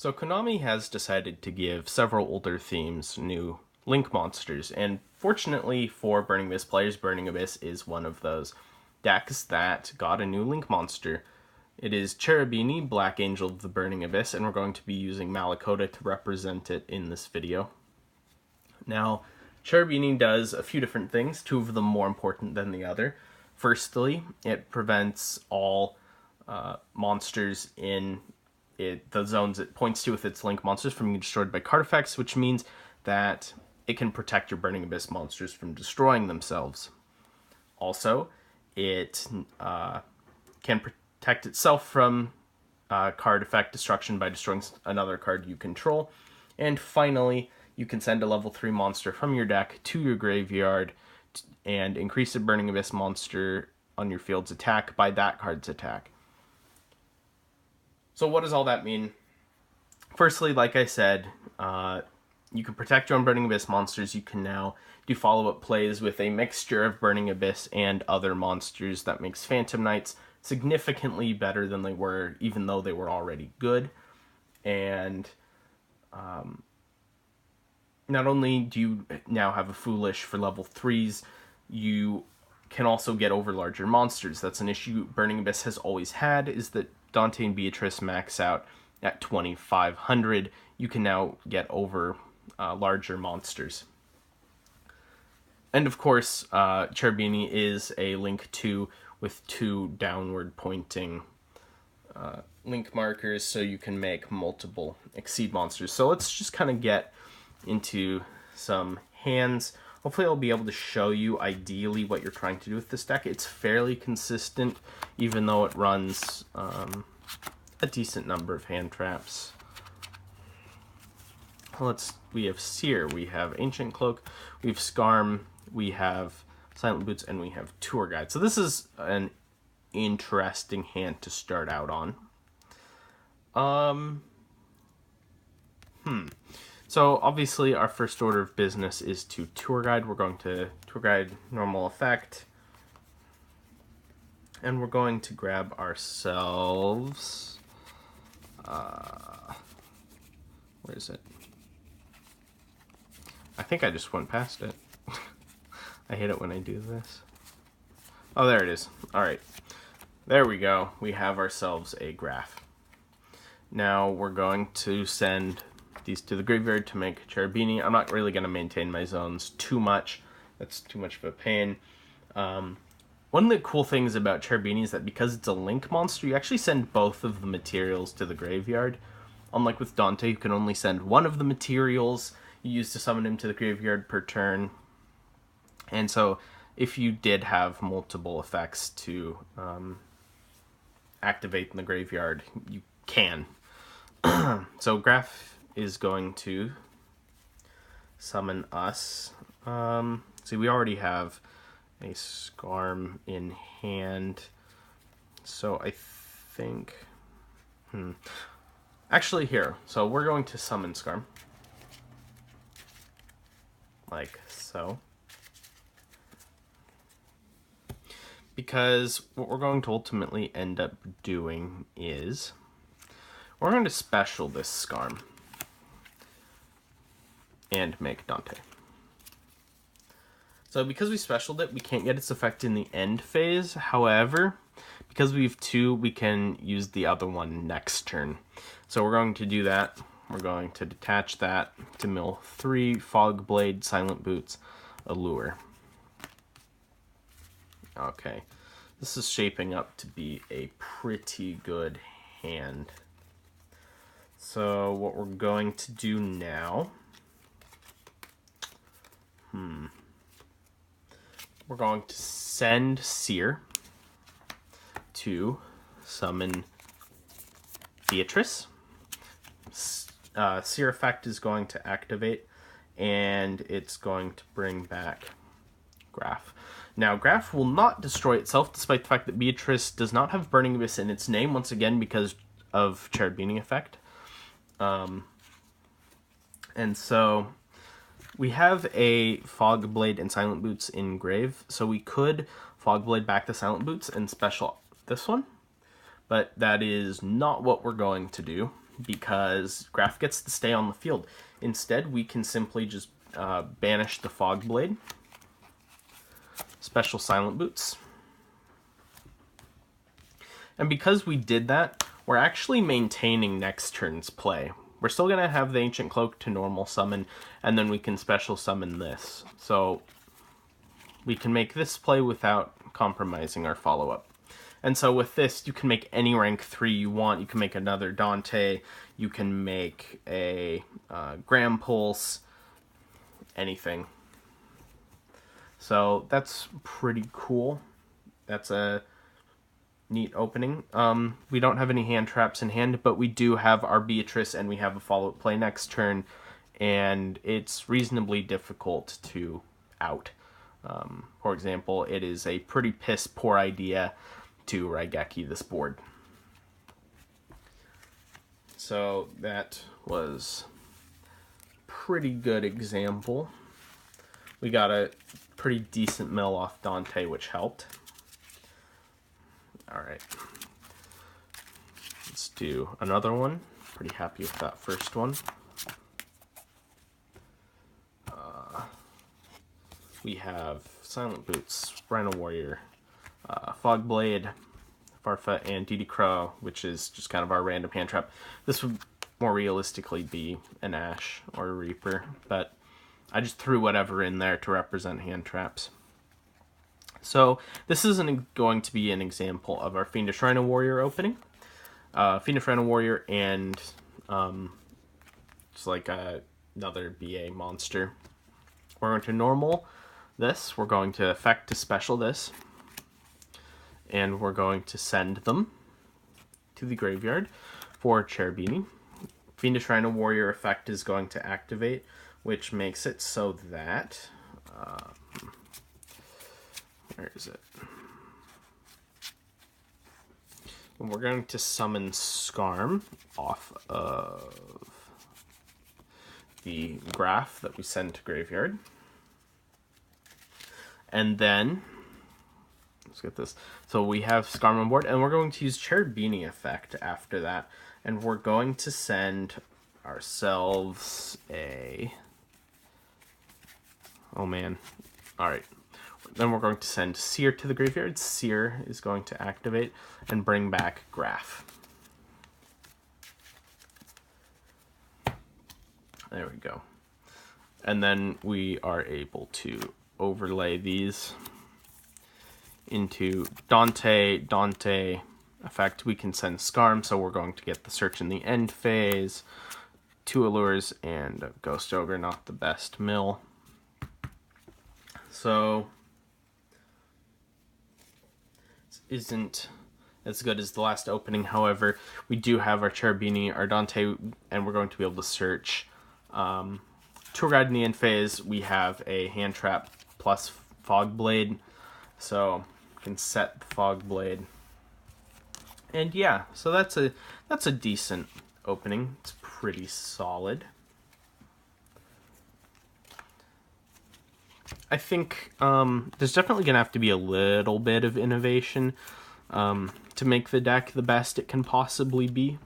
So Konami has decided to give several older themes new Link monsters, and fortunately for Burning Abyss players, Burning Abyss is one of those decks that got a new Link monster. It is Cherubini, Black Angel of the Burning Abyss, and we're going to be using Malakota to represent it in this video. Now, Cherubini does a few different things, two of them more important than the other. Firstly, it prevents all monsters in the zones it points to with its Link monsters from being destroyed by card effects, which means that it can protect your Burning Abyss monsters from destroying themselves. Also, it can protect itself from card effect destruction by destroying another card you control. And finally, you can send a level 3 monster from your deck to your graveyard and increase the Burning Abyss monster on your field's attack by that card's attack. So what does all that mean? Firstly, like I said, you can protect your own Burning Abyss monsters. You can now do follow-up plays with a mixture of Burning Abyss and other monsters that makes Phantom Knights significantly better than they were, even though they were already good. And not only do you now have a Foolish for level 3s, you can also get over larger monsters. That's an issue Burning Abyss has always had, is that Dante and Beatrice max out at 2,500. You can now get over larger monsters. And of course, Cherubini is a Link 2 with 2 downward pointing Link markers, so you can make multiple Exceed monsters. So let's just kind of get into some hands. Hopefully I'll be able to show you ideally what you're trying to do with this deck. It's fairly consistent, even though it runs a decent number of hand traps. We have Seer, we have Ancient Cloak, we have Skarm, we have Silent Boots, and we have Tour Guide. So this is an interesting hand to start out on. So obviously our first order of business is to Tour Guide. We're going to Tour Guide normal effect. And we're going to grab ourselves... where is it? I think I just went past it. I hate it when I do this. Oh, there it is. Alright. There we go. We have ourselves a graph. Now we're going to send these to the graveyard to make Cherubini. I'm not really going to maintain my zones too much. That's too much of a pain. One of the cool things about Cherubini is that because it's a Link monster, you actually send both of the materials to the graveyard. Unlike with Dante, you can only send one of the materials you use to summon him to the graveyard per turn. And so if you did have multiple effects to activate in the graveyard, you can. So Graph is going to summon us. See, we already have a Skarm in hand. So I think... Actually, here. So we're going to summon Skarm. Like so. Because what we're going to ultimately end up doing is... we're going to special this Skarm. And make Dante. So because we specialed it, we can't get its effect in the end phase. However, because we have 2, we can use the other one next turn. So we're going to do that. We're going to detach that to mill 3, Fog Blade, Silent Boots, Allure. Okay. This is shaping up to be a pretty good hand. So what we're going to do now... we're going to send Seer to summon Beatrice. Seer effect is going to activate, and it's going to bring back Graph. Now, Graph will not destroy itself, despite the fact that Beatrice does not have Burning Abyss in its name, once again because of Cherubini effect. And so we have a Fog Blade and Silent Boots in grave, so we could Fog Blade back the Silent Boots and special this one. But that is not what we're going to do, because Graf gets to stay on the field. Instead, we can simply just banish the Fog Blade, special Silent Boots. And because we did that, we're actually maintaining next turn's play. We're still going to have the Ancient Cloak to normal summon, and then we can special summon this. So we can make this play without compromising our follow-up. And so with this, you can make any rank 3 you want. You can make another Dante, you can make a Gram Pulse, anything. So that's pretty cool. That's a neat opening. We don't have any hand traps in hand, but we do have our Beatrice, and we have a follow-up play next turn, and it's reasonably difficult to out. For example, it is a pretty piss-poor idea to Raigeki this board. So that was a pretty good example. We got a pretty decent mill off Dante, which helped. Alright. Let's do another one. Pretty happy with that first one. We have Silent Boots, Rhino Warrior, Fog Blade, Farfa, and DD Crow, which is just kind of our random hand trap. This would more realistically be an Ash or a Reaper, but I just threw whatever in there to represent hand traps. So this isn't going to be an example of our Fiendish Rhino Warrior opening. Fiendish Rhino Warrior and just like another BA monster. We're going to normal this, we're going to effect to special this, and we're going to send them to the graveyard for Cherubini. Fiendish Rhino Warrior effect is going to activate, which makes it so that where is it? We're going to summon Skarm off of the Graf that we send to graveyard. And then, let's get this. So we have Skarm on board, and we're going to use Cherubini effect after that. And we're going to send ourselves a... Oh man. Alright. Then we're going to send Seer to the graveyard. Seer is going to activate and bring back Graf. There we go. And then we are able to overlay these into Dante effect. We can send Skarm, so we're going to get the Search in the end phase, 2 Allures, and a Ghost Ogre, not the best mill. So isn't as good as the last opening. However, we do have our Cherubini, our Dante, and we're going to be able to search. Tour Guide in the end phase, we have a hand trap plus Fog Blade, so we can set the Fog Blade. And yeah, so that's a decent opening. It's pretty solid. I think there's definitely going to have to be a little bit of innovation to make the deck the best it can possibly be.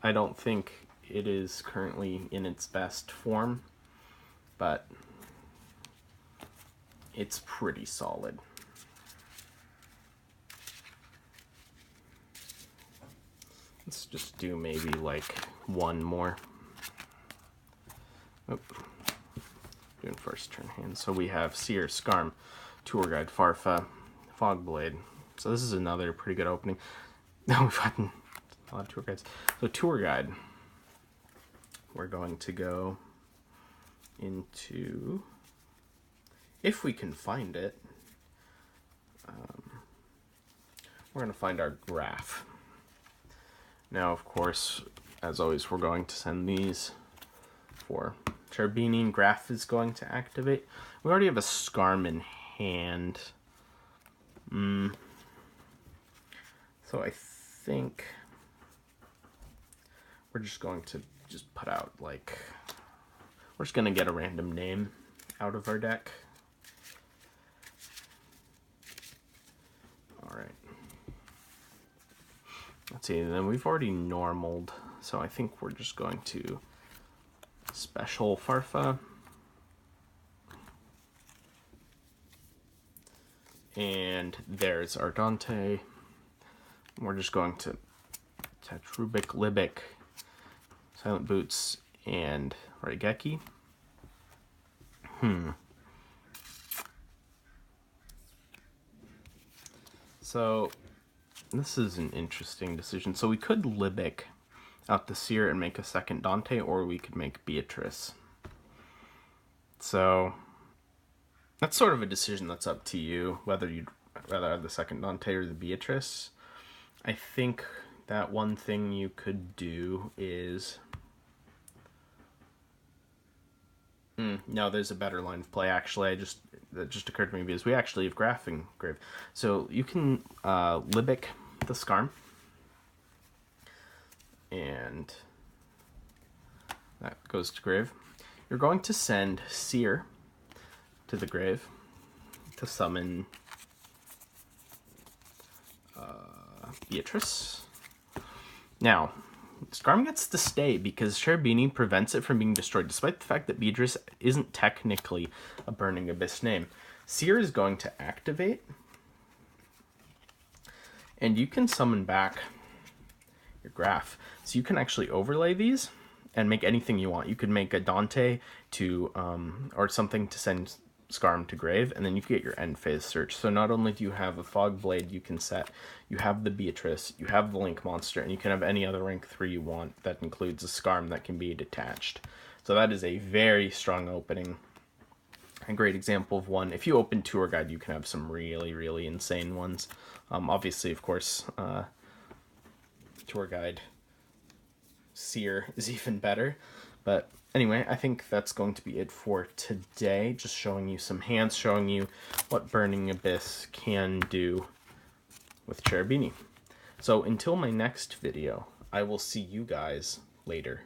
I don't think it is currently in its best form, but it's pretty solid. Let's just do maybe like one more. Oh. Doing first turn hand. So we have Seer, Skarm, Tour Guide, Farfa, Fog Blade. So this is another pretty good opening. No, we've gotten a lot of Tour Guides. So Tour Guide, we're going to go into, if we can find it, we're going to find our Graf. Now, of course, as always, we're going to send these for Cherubini, and Graf is going to activate. We already have a Skarm in hand. So I think we're just going to just put out, like, we're just going to get a random name out of our deck. Alright. let's see, then we've already normaled, so I think we're just going to special Farfa. And there's our Dante. We're just going to attach Rubik, Libic, Silent Boots, and Raigeki. So this is an interesting decision. So we could Libic out the Seer and make a second Dante, or we could make Beatrice. So that's sort of a decision that's up to you, whether you'd rather have the second Dante or the Beatrice. I think that one thing you could do is... no, there's a better line of play, actually. That just occurred to me because we actually have Graphing Grave. So you can Libic the Skarm. And that goes to grave. You're going to send Seer to the grave to summon Beatrice. Now, Skarm gets to stay because Cherubini prevents it from being destroyed, despite the fact that Beatrice isn't technically a Burning Abyss name. Seer is going to activate, and you can summon back your graph. So you can actually overlay these and make anything you want. You could make a Dante to, or something to send Skarm to grave, and then you can get your end phase search. So not only do you have a Fog Blade you can set, you have the Beatrice, you have the Link monster, and you can have any other rank 3 you want that includes a Skarm that can be detached. So that is a very strong opening. A great example of one. If you open Tour Guide, you can have some really, really insane ones. Obviously, of course, Tour Guide Seer is even better. But anyway, I think that's going to be it for today. Just showing you some hands, showing you what Burning Abyss can do with Cherubini. So until my next video, I will see you guys later.